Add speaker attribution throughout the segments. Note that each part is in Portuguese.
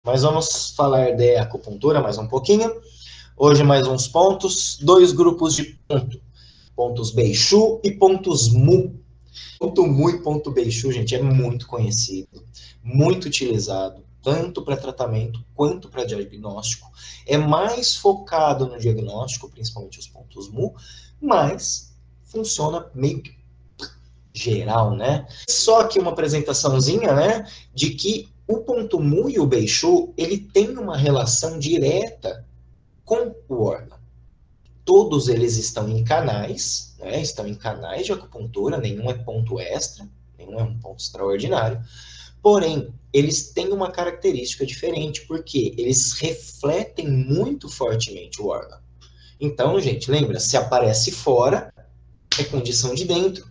Speaker 1: Mas vamos falar de acupuntura mais um pouquinho. Hoje mais uns pontos, 2 grupos de ponto. Pontos Beixu e pontos Mu. Ponto Mu e ponto Beixu, gente, é muito conhecido, muito utilizado, tanto para tratamento quanto para diagnóstico. É mais focado no diagnóstico, principalmente os pontos Mu, mas funciona meio que geral, né? Só que uma apresentaçãozinha, né, de que o ponto Mu e o Beixu, ele tem uma relação direta com o órgão. Todos eles estão em canais, né, estão em canais de acupuntura, nenhum é ponto extra, nenhum é um ponto extraordinário, porém, eles têm uma característica diferente, porque eles refletem muito fortemente o órgão. Então, gente, lembra, se aparece fora, é condição de dentro.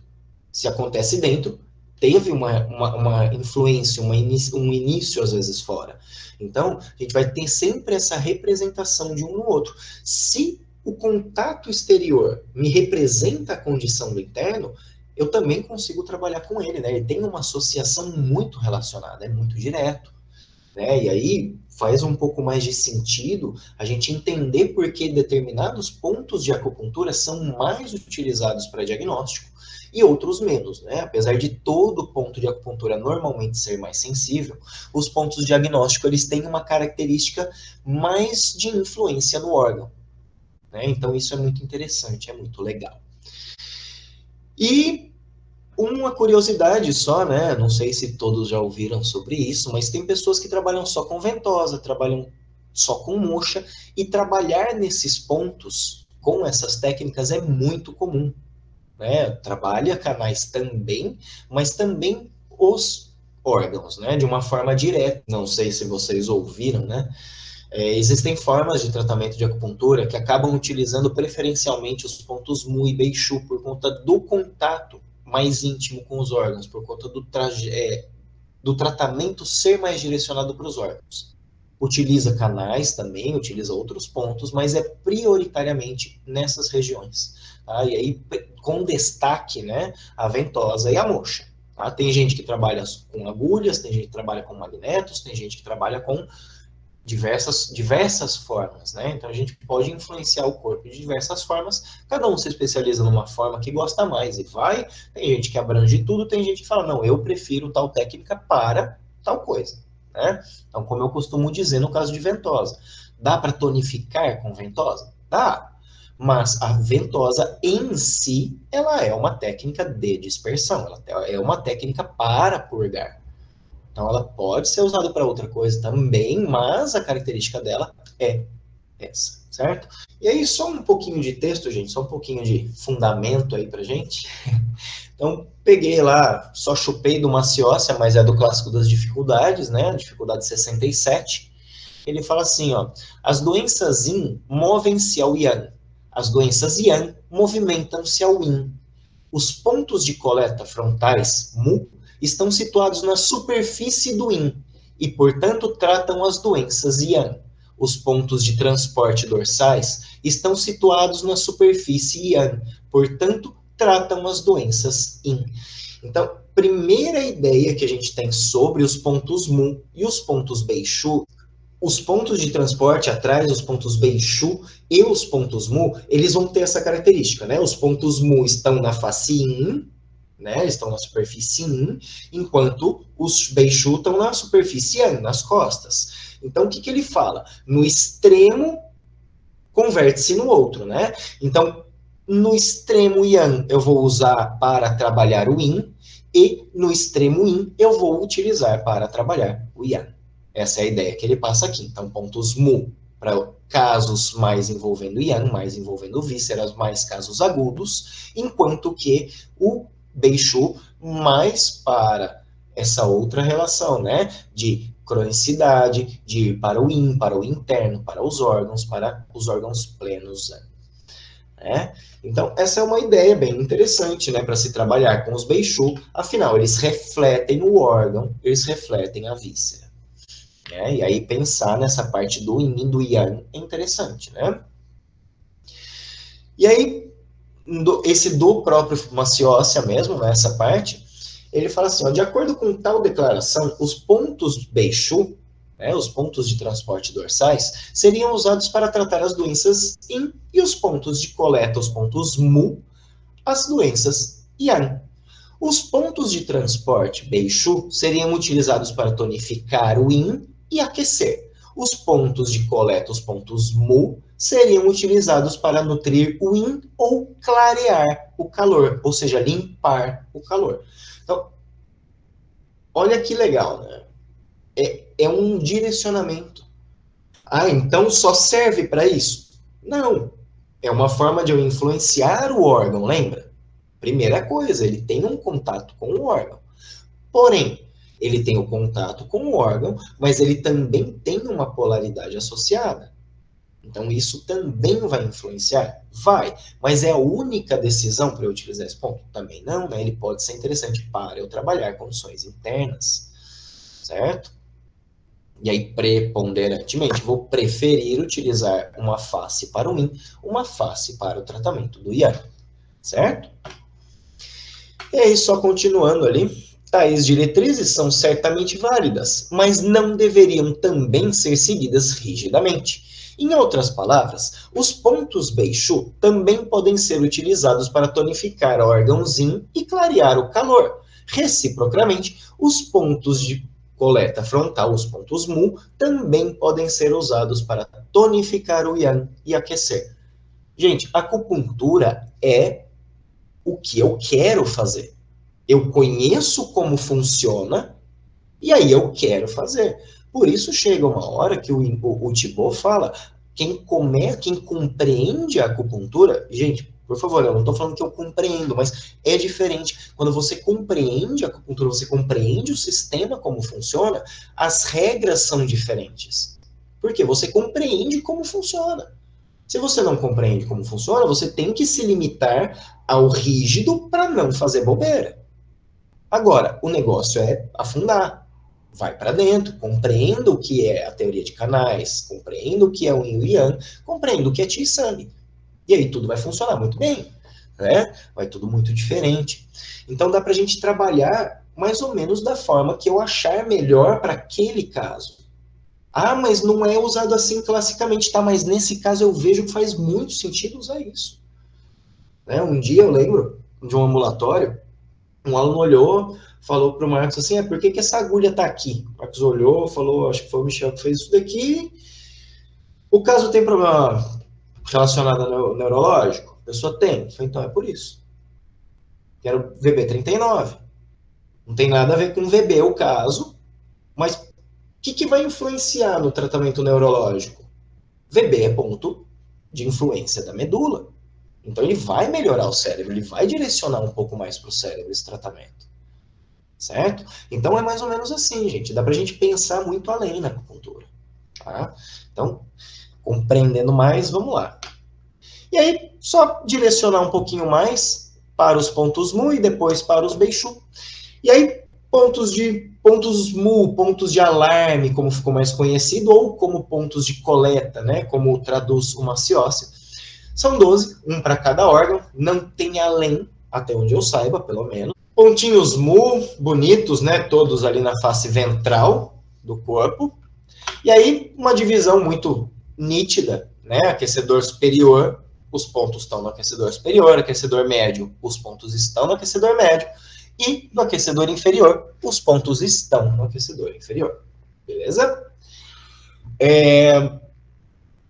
Speaker 1: Se acontece dentro, teve uma influência, um início às vezes fora. Então, a gente vai ter sempre essa representação de um no outro. Se o contato exterior me representa a condição do interno, eu também consigo trabalhar com ele, né? Ele tem uma associação muito relacionada, é muito direto, né? E aí faz um pouco mais de sentido a gente entender por que determinados pontos de acupuntura são mais utilizados para diagnóstico e outros menos, né? Apesar de todo ponto de acupuntura normalmente ser mais sensível, os pontos de diagnóstico eles têm uma característica mais de influência no órgão, né? Então isso é muito interessante, é muito legal. E uma curiosidade só, né? Não sei se todos já ouviram sobre isso, mas tem pessoas que trabalham só com ventosa, trabalham só com moxa, e trabalhar nesses pontos com essas técnicas é muito comum, né? Trabalha canais também, mas também os órgãos, né? De uma forma direta. Não sei se vocês ouviram, né? Existem formas de tratamento de acupuntura que acabam utilizando preferencialmente os pontos Mu e Beixu por conta do contato mais íntimo com os órgãos, por conta do tratamento ser mais direcionado para os órgãos. Utiliza canais também, utiliza outros pontos, mas é prioritariamente nessas regiões. Tá? E aí, com destaque, né, a ventosa e a moxa. Tá? Tem gente que trabalha com agulhas, tem gente que trabalha com magnetos, tem gente que trabalha com diversas formas, né? Então a gente pode influenciar o corpo de diversas formas, cada um se especializa numa forma que gosta mais e vai, tem gente que abrange tudo, tem gente que fala, não, eu prefiro tal técnica para tal coisa, né? Então, como eu costumo dizer no caso de ventosa, dá para tonificar com ventosa? Dá, mas a ventosa em si, ela é uma técnica de dispersão, ela é uma técnica para purgar. Então, ela pode ser usada para outra coisa também, mas a característica dela é essa, certo? E aí, só um pouquinho de texto, gente, só um pouquinho de fundamento aí pra gente. Então, peguei lá, só chupei do Maciossia, mas é do Clássico das Dificuldades, né? Dificuldade 67. Ele fala assim, ó, as doenças Yin movem-se ao Yang, as doenças Yang movimentam-se ao Yin. Os pontos de coleta frontais, Mu, estão situados na superfície do Yin e, portanto, tratam as doenças Yang. Os pontos de transporte dorsais estão situados na superfície Yang, portanto, tratam as doenças Yin. Então, primeira ideia que a gente tem sobre os pontos Mu e os pontos Beixu, os pontos de transporte atrás, os pontos Beixu e os pontos Mu, eles vão ter essa característica, né? Os pontos Mu estão na face Yin, né? Estão na superfície Yin, enquanto os Beixu estão na superfície Yang, nas costas. Então, o que, que ele fala? No extremo, converte-se no outro, né? Então, no extremo Yang, eu vou usar para trabalhar o Yin, e no extremo Yin, eu vou utilizar para trabalhar o Yang. Essa é a ideia que ele passa aqui. Então, pontos Mu para casos mais envolvendo Yang, mais envolvendo vísceras, mais casos agudos, enquanto que o Beixu mais para essa outra relação, né, de cronicidade, de ir para o Yin, para o interno, para os órgãos plenos, né? Então, essa é uma ideia bem interessante, né, para se trabalhar com os Beixu, afinal, eles refletem o órgão, eles refletem a víscera. Né? E aí pensar nessa parte do Yin e do Yang é interessante, né? E aí, esse do próprio Maciossia mesmo, nessa parte, ele fala assim, ó, de acordo com tal declaração, os pontos Beixu, né, os pontos de transporte dorsais, seriam usados para tratar as doenças Yin e os pontos de coleta, os pontos Mu, as doenças Yang. Os pontos de transporte Beishu seriam utilizados para tonificar o Yin e aquecer. Os pontos de coleta, os pontos Mu, seriam utilizados para nutrir o Yin ou clarear o calor, ou seja, limpar o calor. Então, olha que legal, né? É um direcionamento. Ah, então só serve para isso? Não. É uma forma de eu influenciar o órgão, lembra? Primeira coisa, ele tem um contato com o órgão. Porém, ele tem o contato com o órgão, mas ele também tem uma polaridade associada. Então, isso também vai influenciar? Vai. Mas é a única decisão para eu utilizar esse ponto? Também não, né? Ele pode ser interessante para eu trabalhar condições internas, certo? E aí, preponderantemente, vou preferir utilizar uma face para o Yin, uma face para o tratamento do Yang, certo? E aí, só continuando ali, tais diretrizes são certamente válidas, mas não deveriam também ser seguidas rigidamente. Em outras palavras, os pontos Beishu também podem ser utilizados para tonificar órgãos Yin e clarear o calor. Reciprocamente, os pontos de coleta frontal, os pontos Mu, também podem ser usados para tonificar o Yang e aquecer. Gente, acupuntura é o que eu quero fazer. Eu conheço como funciona e aí eu quero fazer. Por isso chega uma hora que o Thibaut fala, quem compreende a acupuntura, gente, por favor, eu não estou falando que eu compreendo, mas é diferente. Quando você compreende a acupuntura, você compreende o sistema, como funciona, as regras são diferentes. Porque você compreende como funciona. Se você não compreende como funciona, você tem que se limitar ao rígido para não fazer bobeira. Agora, o negócio é afundar. Vai para dentro, compreenda o que é a teoria de canais, compreenda o que é o Yin e Yang, compreenda o que é Qi e Sang. E aí tudo vai funcionar muito bem, né? Vai tudo muito diferente. Então dá para a gente trabalhar mais ou menos da forma que eu achar melhor para aquele caso. Ah, mas não é usado assim classicamente, tá? Mas nesse caso eu vejo que faz muito sentido usar isso. Né? Um dia eu lembro de um ambulatório, um aluno olhou, falou para o Marcos assim, por que essa agulha está aqui? O Marcos olhou, falou, acho que foi o Michel que fez isso daqui. O caso tem problema relacionado ao neurológico? A pessoa tem. Eu falei, então é por isso. Quero VB39. Não tem nada a ver com VB o caso, mas o que vai influenciar no tratamento neurológico? VB é ponto de influência da medula. Então ele vai melhorar o cérebro, ele vai direcionar um pouco mais para o cérebro esse tratamento. Certo? Então é mais ou menos assim, gente. Dá pra gente pensar muito além na acupuntura. Tá? Então, compreendendo mais, vamos lá. E aí, só direcionar um pouquinho mais para os pontos Mu e depois para os Beishu. E aí, pontos Mu, pontos de alarme, como ficou mais conhecido, ou como pontos de coleta, né? Como traduz o Maciossi. São 12, um para cada órgão, não tem além, até onde eu saiba, pelo menos. Pontinhos Mu, bonitos, né? Todos ali na face ventral do corpo. E aí, uma divisão muito nítida, né? Aquecedor superior, os pontos estão no aquecedor superior, aquecedor médio, os pontos estão no aquecedor médio, e no aquecedor inferior, os pontos estão no aquecedor inferior. Beleza?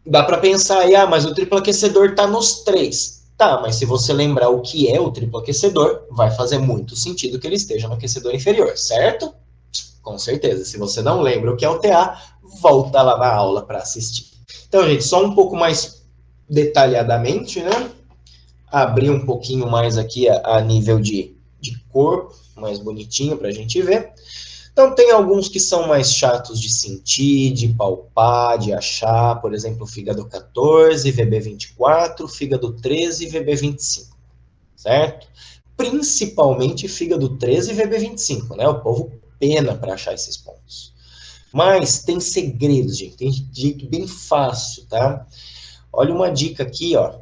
Speaker 1: Dá para pensar aí, mas o triplo aquecedor está nos 3. Tá, mas se você lembrar o que é o triplo aquecedor, vai fazer muito sentido que ele esteja no aquecedor inferior, certo? Com certeza. Se você não lembra o que é o TA, volta lá na aula para assistir. Então, gente, só um pouco mais detalhadamente, né? Abrir um pouquinho mais aqui a nível de corpo, mais bonitinho para a gente ver. Então, tem alguns que são mais chatos de sentir, de palpar, de achar, por exemplo, fígado 14, VB24, fígado 13 e VB25, certo? Principalmente fígado 13 e VB25, né? O povo pena para achar esses pontos. Mas tem segredos, gente, tem jeito bem fácil, tá? Olha uma dica aqui, ó.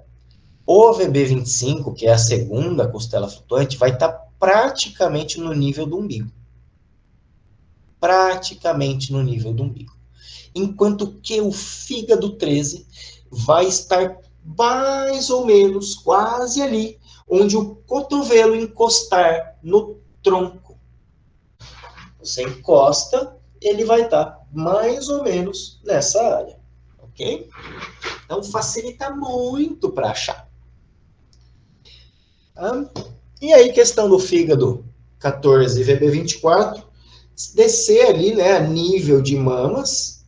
Speaker 1: O VB25, que é a segunda costela flutuante, vai estar praticamente no nível do umbigo. Praticamente no nível do umbigo. enquanto que o fígado 13 vai estar mais ou menos quase ali, onde o cotovelo encostar no tronco. Você encosta, ele vai estar mais ou menos nessa área, ok? Então facilita muito para achar. E aí, questão do fígado 14 e VB24, descer ali, né, a nível de mamas,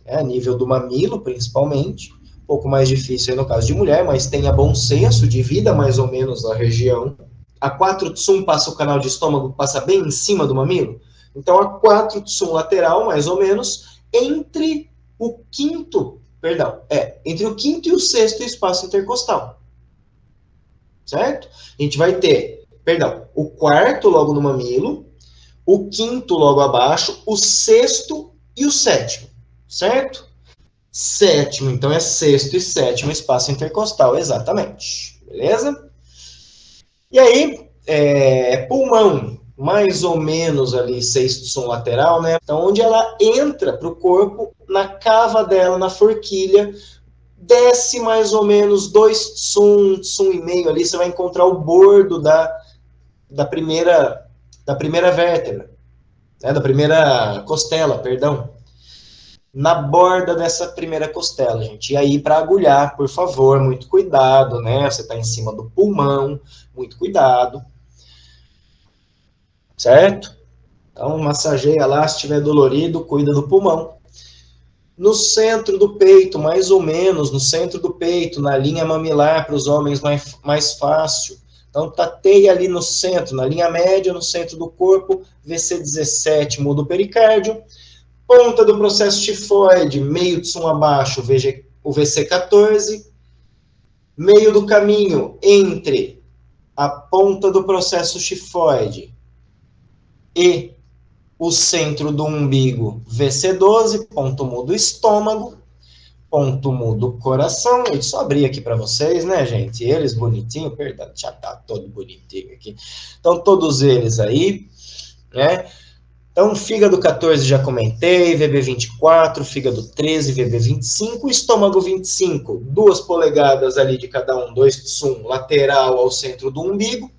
Speaker 1: a nível do mamilo, principalmente, um pouco mais difícil aí no caso de mulher, mas tenha bom senso, divida mais ou menos a região. A 4 Tsum passa o canal de estômago, passa bem em cima do mamilo. Então, a 4 Tsum lateral, mais ou menos, entre o quinto e o sexto espaço intercostal. Certo? A gente vai ter, o quarto logo no mamilo, o quinto logo abaixo, o sexto e o sétimo. Certo? Sétimo, então é sexto e sétimo espaço intercostal, exatamente. Beleza? E aí, pulmão, mais ou menos ali, sexto som lateral, né? Então, onde ela entra para o corpo, na cava dela, na forquilha, desce mais ou menos 2 tsum e meio ali, você vai encontrar o bordo da primeira vértebra, né? Da primeira costela, perdão. Na borda dessa primeira costela, gente. E aí, para agulhar, por favor, muito cuidado, né? Você está em cima do pulmão, muito cuidado. Certo? Então, massageia lá, se estiver dolorido, cuida do pulmão. No centro do peito, mais ou menos, no centro do peito, na linha mamilar, para os homens mais fácil. Então, tateia ali no centro, na linha média, no centro do corpo, VC17, muda o pericárdio. Ponta do processo tifoide, meio tsum abaixo, o VC14. Meio do caminho entre a ponta do processo tifoide e o centro do umbigo, VC12, ponto mudo estômago, ponto mudo coração. Eu só abri aqui para vocês, né, gente? Eles bonitinho, perdão, já tá todo bonitinho aqui. Então, todos eles aí, né? Então, fígado 14 já comentei, VB24, fígado 13, VB25, estômago 25, 2 polegadas ali de cada um, 2 tsum, lateral ao centro do umbigo.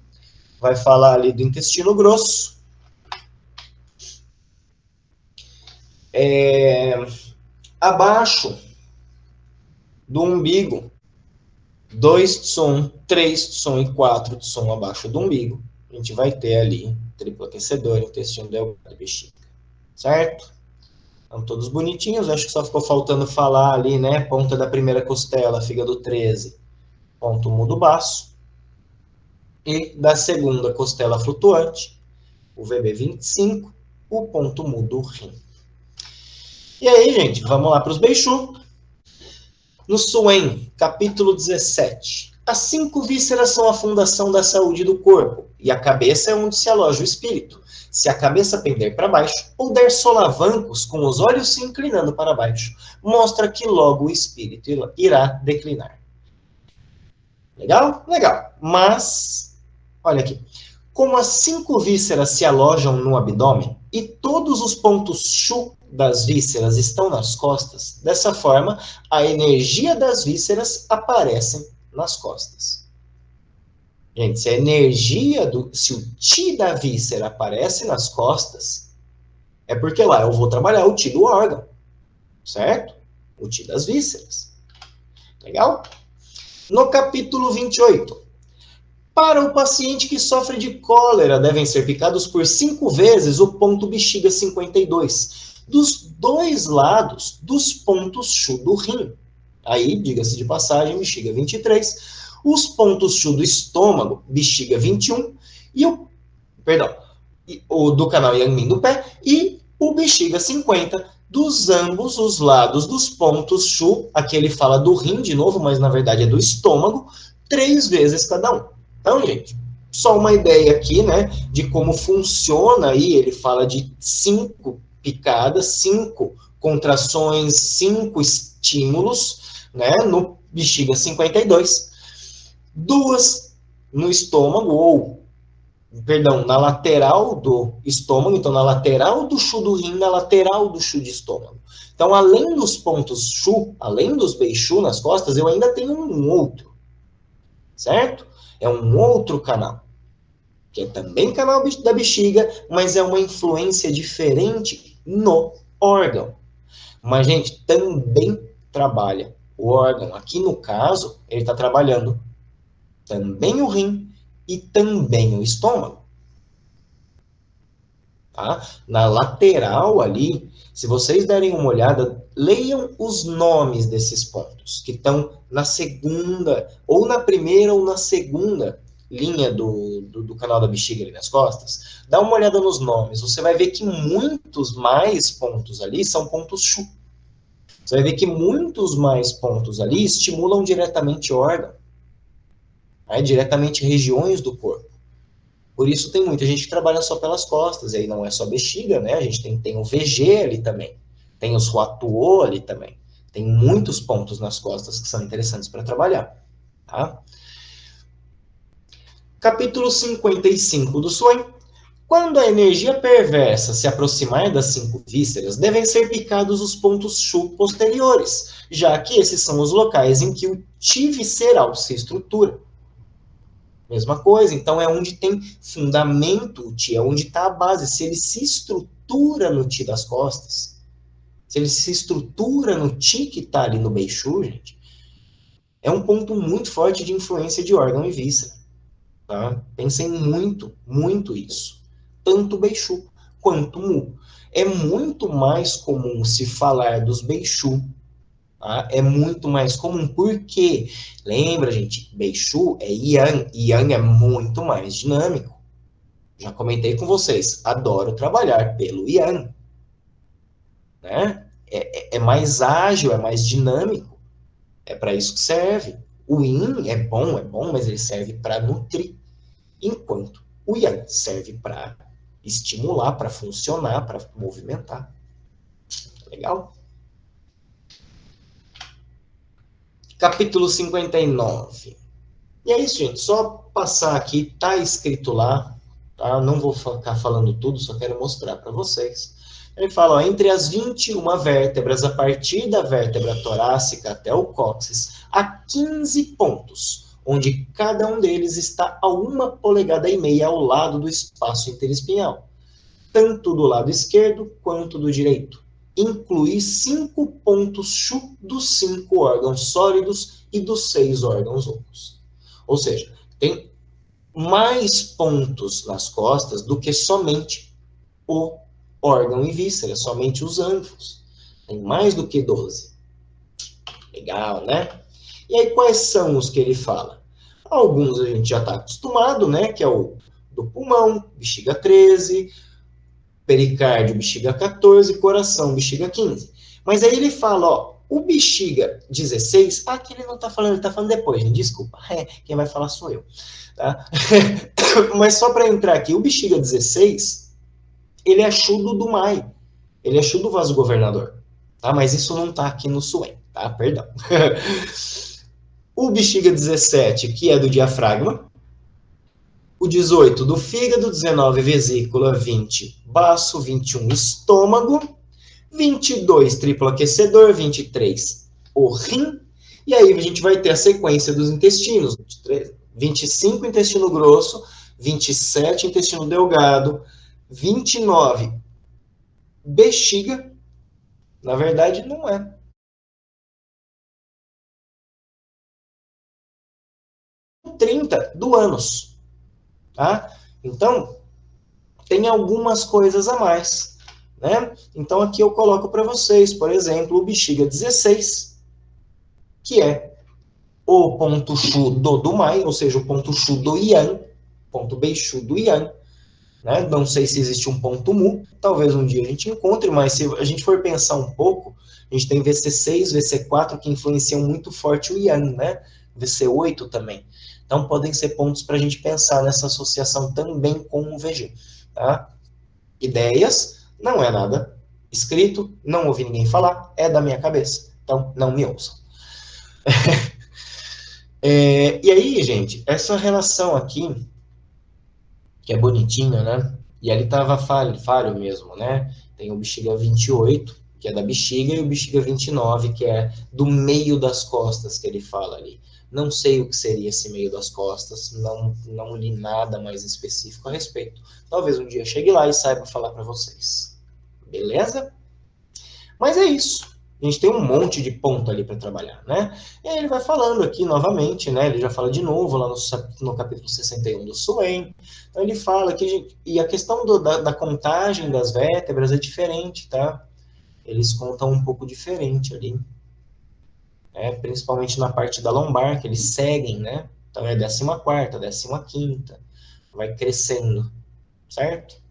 Speaker 1: Vai falar ali do intestino grosso. Abaixo do umbigo, 2 tsum, 3 tsum e 4 tsum abaixo do umbigo. A gente vai ter ali triplo aquecedor, intestino delgado e bexiga. Certo? Estão todos bonitinhos, acho que só ficou faltando falar ali, né? Ponta da primeira costela, fígado 13, ponto mudo baço. E da segunda costela flutuante, o VB25, o ponto mudo rim. E aí, gente, vamos lá para os Beixu. No Suen, capítulo 17. As 5 vísceras são a fundação da saúde do corpo, e a cabeça é onde se aloja o espírito. Se a cabeça pender para baixo, ou der solavancos com os olhos se inclinando para baixo, mostra que logo o espírito irá declinar. Legal? Legal. Mas, olha aqui. Como as 5 vísceras se alojam no abdômen e todos os pontos Shu das vísceras estão nas costas, dessa forma, a energia das vísceras aparece nas costas. Gente, se a energia se o Ti da víscera aparece nas costas, é porque lá eu vou trabalhar o Ti do órgão, certo? O Ti das vísceras. Legal? No capítulo 28, para o paciente que sofre de cólera, devem ser picados por 5 vezes o ponto bexiga 52, dos 2 lados dos pontos Shu do rim. Aí, diga-se de passagem, bexiga 23, os pontos Shu do estômago, bexiga 21, e o do canal Yangmin do pé, e o bexiga 50, dos ambos os lados dos pontos Shu, aqui ele fala do rim de novo, mas na verdade é do estômago, 3 vezes cada um. Então, gente, só uma ideia aqui, né, de como funciona aí, ele fala de 5 picadas, 5 contrações, 5 estímulos, né, no bexiga 52, 2 no estômago, ou perdão, na lateral do estômago, então na lateral do chu do rim, na lateral do chu de estômago. Então, além dos pontos chu, além dos beiçu nas costas, eu ainda tenho um outro, certo? É um outro canal, que é também canal da bexiga, mas é uma influência diferente no órgão. Mas, gente, também trabalha o órgão. Aqui no caso, ele está trabalhando também o rim e também o estômago. Tá? Na lateral ali, se vocês derem uma olhada, leiam os nomes desses pontos, que estão na segunda, ou na primeira ou na segunda linha do canal da bexiga ali nas costas. Dá uma olhada nos nomes, você vai ver que muitos mais pontos ali são pontos chu. Você vai ver que muitos mais pontos ali estimulam diretamente o órgão, né? Diretamente regiões do corpo. Por isso tem muita gente que trabalha só pelas costas, e aí não é só bexiga, né? A gente tem o VG ali também, tem os Huatuo ali também. Tem muitos pontos nas costas que são interessantes para trabalhar, tá? Capítulo 55 do Suen. Quando a energia perversa se aproximar das 5 vísceras, devem ser picados os pontos Chu posteriores, já que esses são os locais em que o Ti visceral se estrutura. Mesma coisa, então é onde tem fundamento o Ti, é onde está a base. Se ele se estrutura no Ti das costas, se ele se estrutura no Ti que está ali no Beiçu, gente, é um ponto muito forte de influência de órgão e víscera. Tá? Pensem muito, muito isso. Tanto Beiçu quanto Mu. É muito mais comum se falar dos Beiçu. Tá? É muito mais comum, porque, lembra, gente, Beiçu é Yang, e Yang é muito mais dinâmico. Já comentei com vocês, adoro trabalhar pelo Yang. Né? É mais ágil, é mais dinâmico. É para isso que serve. O Yin é bom, mas ele serve para nutrir. Enquanto o Yang serve para estimular, para funcionar, para movimentar. Legal? Capítulo 59. E é isso, gente. Só passar aqui, tá escrito lá, tá? Não vou ficar falando tudo, só quero mostrar para vocês. Ele fala, ó, entre as 21 vértebras, a partir da vértebra torácica até o cóccix, há 15 pontos, onde cada um deles está a 1,5 polegadas ao lado do espaço interespinhal, tanto do lado esquerdo quanto do direito. Inclui 5 pontos Chu dos 5 órgãos sólidos e dos 6 órgãos ocos. Ou seja, tem mais pontos nas costas do que somente o órgão e víscera, somente os ânfos. Tem mais do que 12. Legal, né? E aí, quais são os que ele fala? Alguns a gente já está acostumado, né? Que é o do pulmão, bexiga 13, pericárdio, bexiga 14, coração, bexiga 15. Mas aí ele fala, ó, o bexiga 16, aqui ele não está falando, ele está falando depois, gente, desculpa. Quem vai falar sou eu. Tá? Mas só para entrar aqui, o bexiga 16, ele é Chu do Dumai, ele é Chu do vasogovernador. Tá? Mas isso não está aqui no Suen, tá? Perdão. O bexiga 17, que é do diafragma. O 18 do fígado, 19 vesícula, 20 baço, 21 estômago, 22 triplo aquecedor, 23 o rim, e aí a gente vai ter a sequência dos intestinos, 25 intestino grosso, 27 intestino delgado, 29 bexiga, na verdade não é. 30 do ânus. Tá? Então, tem algumas coisas a mais. Né? Então, aqui eu coloco para vocês, por exemplo, o bexiga 16, que é o ponto Chu do Dumai, ou seja, o ponto Chu do Yang, ponto Beiçu do Yang. Né? Não sei se existe um ponto Mu, talvez um dia a gente encontre, mas se a gente for pensar um pouco, a gente tem VC6, VC4 que influenciam muito forte o Yang, né? VC8 também. Então, podem ser pontos para a gente pensar nessa associação também com o VG. Tá? Ideias, não é nada escrito, não ouvi ninguém falar, é da minha cabeça. Então, não me ouçam. E aí, gente, essa relação aqui que é bonitinho, né? E ali tava falho mesmo, né? Tem o bexiga 28, que é da bexiga, e o bexiga 29, que é do meio das costas, que ele fala ali. Não sei o que seria esse meio das costas, não li nada mais específico a respeito. Talvez um dia chegue lá e saiba falar para vocês. Beleza? Mas é isso. A gente tem um monte de ponto ali para trabalhar, né? E aí ele vai falando aqui novamente, né? Ele já fala de novo lá no capítulo 61 do Suen. Então ele fala que e a questão da contagem das vértebras é diferente, tá? Eles contam um pouco diferente ali, principalmente na parte da lombar, que eles seguem, né? Então é 14ª, 15ª, vai crescendo, certo?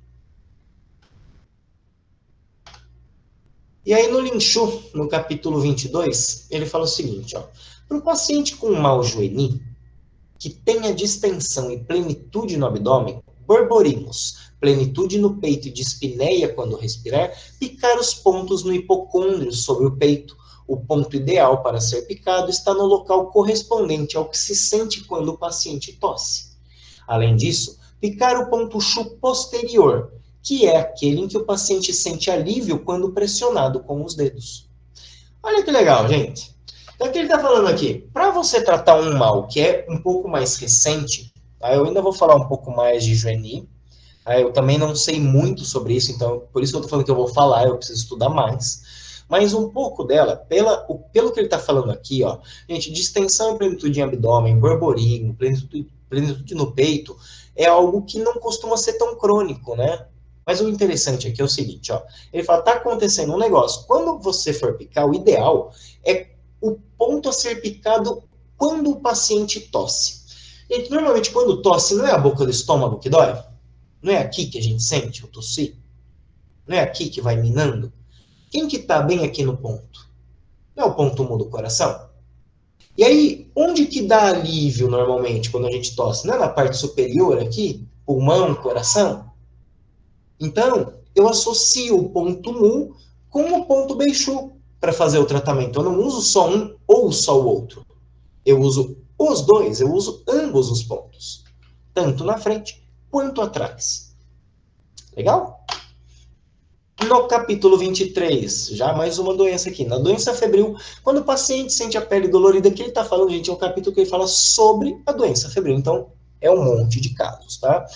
Speaker 1: E aí no Linchu, no capítulo 22, ele fala o seguinte, ó: para o paciente com mal joelhi, que tenha distensão e plenitude no abdômen, borborimos, plenitude no peito e dispneia quando respirar, picar os pontos no hipocôndrio sobre o peito. O ponto ideal para ser picado está no local correspondente ao que se sente quando o paciente tosse. Além disso, picar o ponto chu posterior, que é aquele em que o paciente sente alívio quando pressionado com os dedos. Olha que legal, gente. Então, o que ele está falando aqui? Para você tratar um mal que é um pouco mais recente, tá? Eu ainda vou falar um pouco mais de Joanie. Tá? Eu também não sei muito sobre isso, então por isso que eu estou falando que eu vou falar, eu preciso estudar mais. Mas um pouco dela, pelo que ele está falando aqui, ó, gente, distensão e plenitude em abdômen, borborismo, plenitude no peito, é algo que não costuma ser tão crônico, né? Mas o interessante aqui é o seguinte, ó, ele fala, tá acontecendo um negócio. Quando você for picar, o ideal é o ponto a ser picado quando o paciente tosse. Gente, normalmente quando tosse, não é a boca do estômago que dói? Não é aqui que a gente sente o tossir? Não é aqui que vai minando? Quem que tá bem aqui no ponto? Não é o ponto mu do coração? E aí, onde que dá alívio normalmente quando a gente tosse? Não é na parte superior aqui? Pulmão, coração? Então, eu associo o ponto mu com o ponto beixu para fazer o tratamento. Eu não uso só um ou só o outro. Eu uso os dois, eu uso ambos os pontos. Tanto na frente quanto atrás. Legal? No capítulo 23, já mais uma doença aqui. Na doença febril, quando o paciente sente a pele dolorida, que ele está falando, gente, é um capítulo que ele fala sobre a doença febril. Então, é um monte de casos, tá?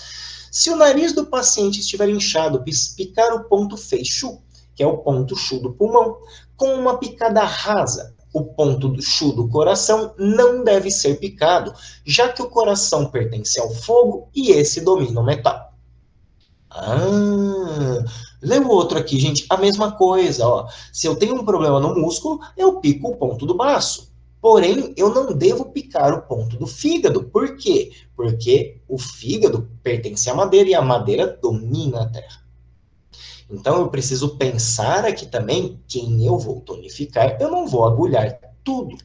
Speaker 1: Se o nariz do paciente estiver inchado, picar o ponto feixu, que é o ponto chu do pulmão, com uma picada rasa. O ponto do chu do coração não deve ser picado, já que o coração pertence ao fogo e esse domina o metal. Lê o outro aqui, gente. A mesma coisa, ó. Se eu tenho um problema no músculo, eu pico o ponto do baço. Porém, eu não devo picar o ponto do fígado. Por quê? Porque o fígado pertence à madeira e a madeira domina a terra. Então, eu preciso pensar aqui também quem eu vou tonificar. Eu não vou agulhar tudo.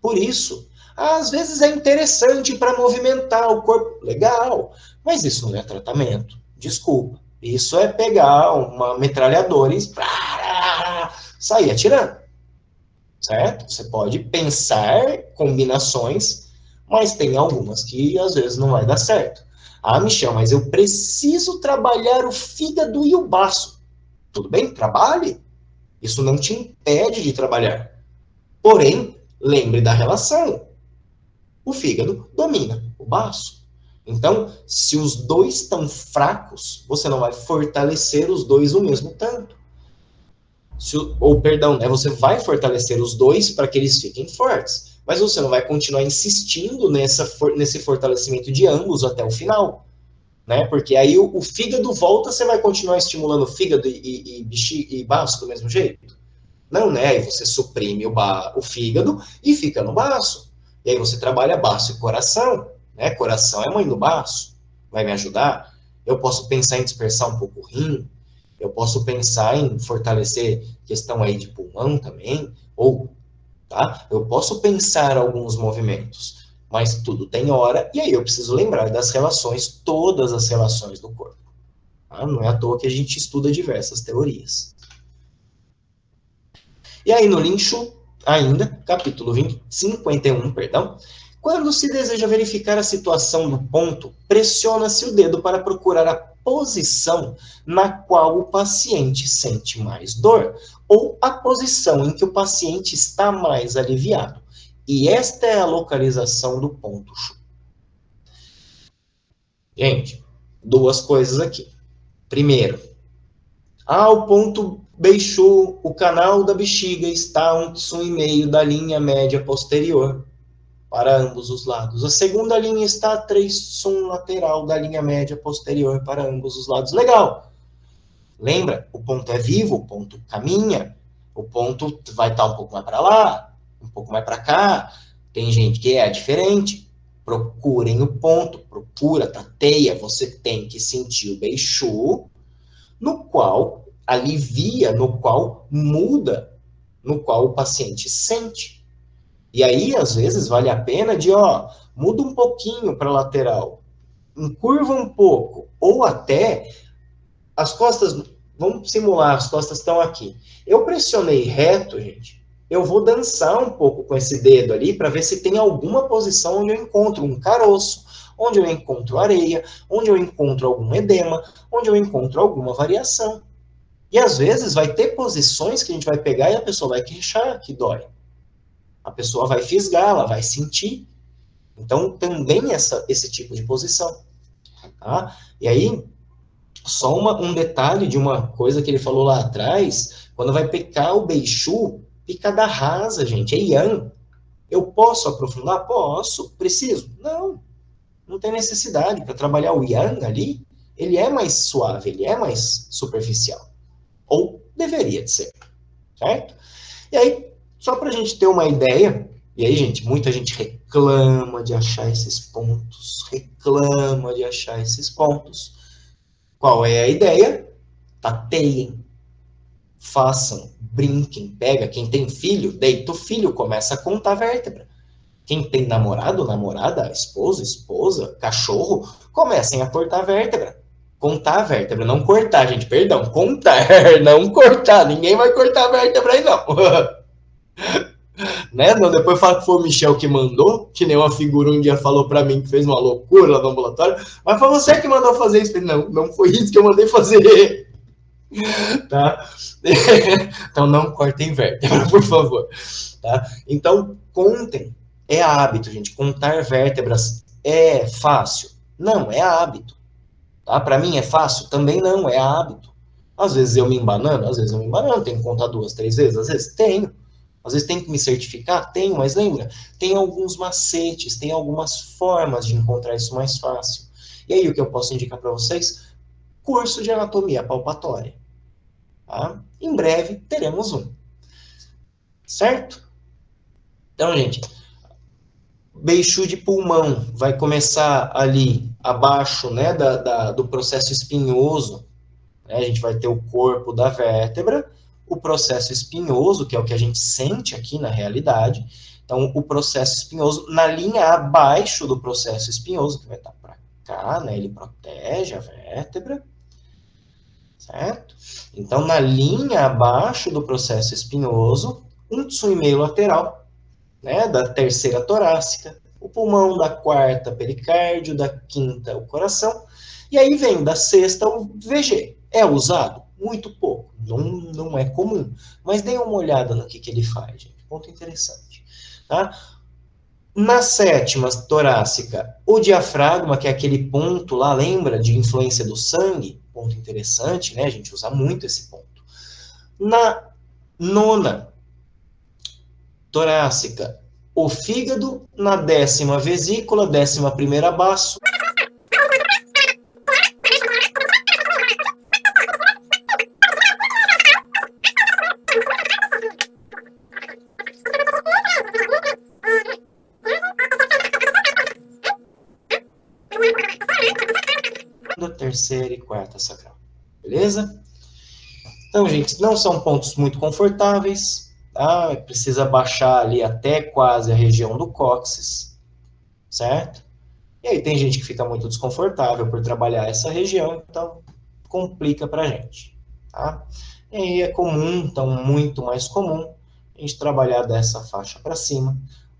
Speaker 1: Por isso, às vezes é interessante para movimentar o corpo. Legal, mas isso não é tratamento. Desculpa. Isso é pegar uma metralhadora e sair atirando. Certo? Você pode pensar combinações, mas tem algumas que às vezes não vai dar certo. Ah, Michel, mas eu preciso trabalhar o fígado e o baço. Tudo bem? Trabalhe. Isso não te impede de trabalhar. Porém, lembre da relação. O fígado domina o baço. Então, se os dois estão fracos, você não vai fortalecer os dois o mesmo tanto. Perdão, né, você vai fortalecer os dois para que eles fiquem fortes, mas você não vai continuar insistindo nesse fortalecimento de ambos até o final. Né? Porque aí o fígado volta, você vai continuar estimulando o fígado e baço do mesmo jeito? Não, né? Aí você suprime o fígado e fica no baço. E aí você trabalha baço e coração, né? Coração é mãe do baço. Vai me ajudar? Eu posso pensar em dispersar um pouco o rim, eu posso pensar em fortalecer questão aí de pulmão também, ou, tá? Eu posso pensar alguns movimentos, mas tudo tem hora, e aí eu preciso lembrar das relações, todas as relações do corpo. Tá? Não é à toa que a gente estuda diversas teorias. E aí no Linchu, ainda, capítulo 51, perdão, Quando se deseja verificar a situação do ponto, pressiona-se o dedo para procurar a posição na qual o paciente sente mais dor ou a posição em que o paciente está mais aliviado. E esta é a localização do ponto Chu. Gente, duas coisas aqui. Primeiro, o ponto Beixu, o canal da bexiga está a 1,5 da linha média posterior para ambos os lados. A segunda linha está a 3 sum lateral da linha média posterior para ambos os lados. Legal. Lembra? O ponto é vivo, o ponto caminha, o ponto vai estar um pouco mais para lá, um pouco mais para cá. Tem gente que é diferente. Procurem o ponto, procura, tateia. Você tem que sentir o Beixu, no qual alivia, no qual muda, no qual o paciente sente. E aí, às vezes, vale a pena de, muda um pouquinho para a lateral, encurva um pouco, ou até as costas, vamos simular, as costas estão aqui. Eu pressionei reto, gente, eu vou dançar um pouco com esse dedo ali para ver se tem alguma posição onde eu encontro um caroço, onde eu encontro areia, onde eu encontro algum edema, onde eu encontro alguma variação. E às vezes vai ter posições que a gente vai pegar e a pessoa vai queixar que dói. A pessoa vai fisgar, ela vai sentir. Então, também esse tipo de posição. Tá? E aí, só um detalhe de uma coisa que ele falou lá atrás, quando vai picar o Beixu, picada rasa, gente, é Yang. Eu posso aprofundar? Posso. Preciso? Não. Não tem necessidade. Para trabalhar o Yang ali, ele é mais suave, ele é mais superficial. Ou deveria de ser. Certo? E aí, só para a gente ter uma ideia, e aí, gente, muita gente reclama de achar esses pontos, Qual é a ideia? Tateiem, façam, brinquem, pega. Quem tem filho, deita o filho, começa a contar vértebra. Quem tem namorado, namorada, esposa, cachorro, comecem a cortar vértebra. Contar a vértebra, não cortar, gente, perdão, contar, não cortar, ninguém vai cortar a vértebra aí, não. Né? Não, depois fala que foi o Michel que mandou, que nem uma figura um dia falou pra mim que fez uma loucura lá no ambulatório, mas foi você que mandou fazer isso. Não foi isso que eu mandei fazer. Tá? Então não cortem vértebra, por favor. Tá? Então, contem. É hábito, gente. Contar vértebras é fácil? Não, é hábito. Tá? Para mim é fácil? Também não, é hábito. Às vezes eu me embanano, tenho que contar 2, 3 vezes, às vezes tenho. Às vezes tem que me certificar? Tenho, mas lembra, tem alguns macetes, tem algumas formas de encontrar isso mais fácil. E aí o que eu posso indicar para vocês? Curso de anatomia palpatória. Tá? Em breve teremos um. Certo? Então, gente, Beixu de pulmão vai começar ali abaixo, né, do processo espinhoso. Né? A gente vai ter o corpo da vértebra, o processo espinhoso, que é o que a gente sente aqui na realidade. Então, o processo espinhoso, na linha abaixo do processo espinhoso, que vai estar para cá, né? Ele protege a vértebra, certo? Então, na linha abaixo do processo espinhoso, um tsuimei lateral, né? Da terceira torácica, o pulmão da quarta pericárdio, da quinta o coração, e aí vem da sexta o VG. É usado? Muito pouco, não é comum. Mas dê uma olhada no que ele faz, gente. Ponto interessante. Tá? Na sétima torácica, o diafragma, que é aquele ponto lá, lembra, de influência do sangue? Ponto interessante, né? A gente usa muito esse ponto. Na nona torácica, o fígado. Na 10ª vesícula, 11ª baço. Terceira e quarta sacral. Beleza? Então, gente, não são pontos muito confortáveis, tá? Precisa baixar ali até quase a região do cóccix, certo? E aí tem gente que fica muito desconfortável por trabalhar essa região, então complica pra gente, tá? E aí é comum, então muito mais comum, a gente trabalhar dessa faixa para cima,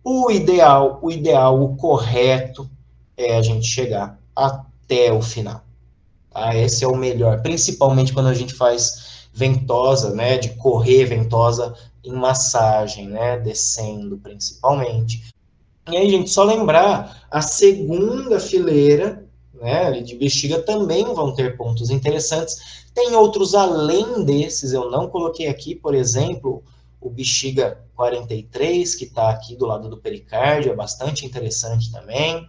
Speaker 1: O ideal, o correto é a gente chegar até o final. Tá? Esse é o melhor, principalmente quando a gente faz ventosa, né, de correr ventosa em massagem, né, descendo principalmente. E aí, gente, só lembrar, a segunda fileira, né, ali de bexiga também vão ter pontos interessantes. Tem outros além desses, eu não coloquei aqui, por exemplo, o bexiga 43, que está aqui do lado do pericárdio, é bastante interessante também.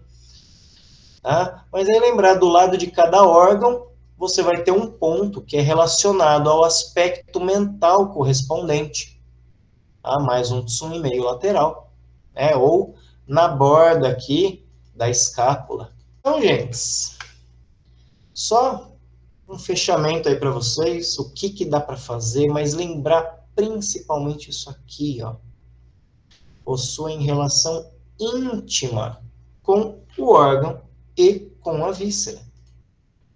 Speaker 1: Tá? Mas aí lembrar, do lado de cada órgão, você vai ter um ponto que é relacionado ao aspecto mental correspondente. Tá? Mais um tsum meio lateral, né? Ou na borda aqui da escápula. Então, gente, só um fechamento aí para vocês, o que dá para fazer, mas lembrar principalmente isso aqui, ó. Possuem relação íntima com o órgão e com a víscera.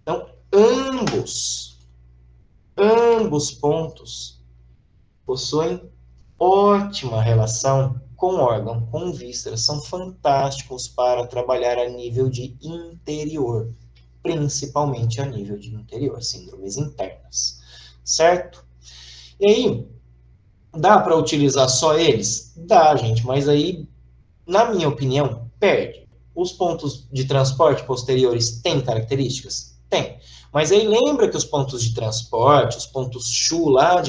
Speaker 1: Então, ambos pontos possuem ótima relação com órgão, com víscera, são fantásticos para trabalhar a nível de interior, principalmente a nível de interior, síndromes internas, certo? E aí, dá para utilizar só eles? Dá, gente, mas aí, na minha opinião, perde. Os pontos de transporte posteriores têm características? Tem. Mas aí lembra que os pontos de transporte, os pontos Chu lá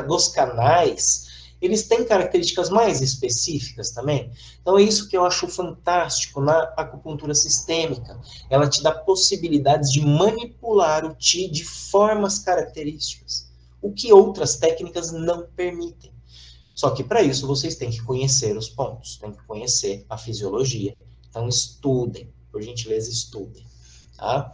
Speaker 1: dos canais, eles têm características mais específicas também. Então é isso que eu acho fantástico na acupuntura sistêmica. Ela te dá possibilidades de manipular o Qi de formas características, o que outras técnicas não permitem. Só que para isso vocês têm que conhecer os pontos, têm que conhecer a fisiologia. Então estudem, por gentileza, estudem. Tá?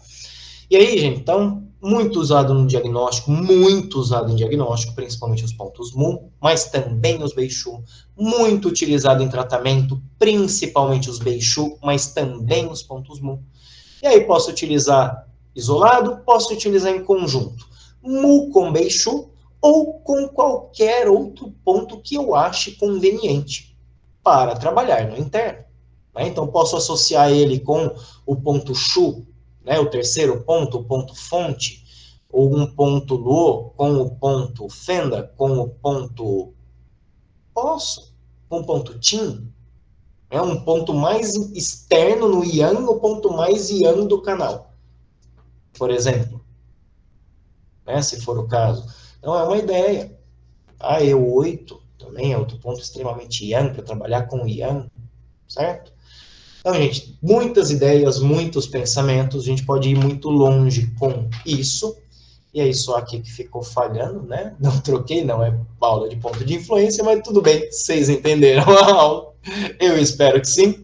Speaker 1: E aí, gente, então, muito usado no diagnóstico, muito usado em diagnóstico, principalmente os pontos Mu, mas também os Beichu, muito utilizado em tratamento, principalmente os Beichu, mas também os pontos Mu. E aí posso utilizar isolado, posso utilizar em conjunto, Mu com Beichu, ou com qualquer outro ponto que eu ache conveniente para trabalhar no interno. Né? Então, posso associar ele com o ponto Chu, né? O terceiro ponto, o ponto fonte, ou um ponto Luo com o ponto Fenda, com o ponto Poço, com o ponto Tim. É um ponto mais externo no Yang, o ponto mais Yang do canal, por exemplo. Né? Se for o caso. Então, é uma ideia. A E8 também é outro ponto extremamente Yang, para trabalhar com Yang, certo? Então, gente, muitas ideias, muitos pensamentos, a gente pode ir muito longe com isso. E aí, só aqui que ficou falhando, né? Não troquei, não é aula de ponto de influência, mas tudo bem, vocês entenderam a aula. Eu espero que sim.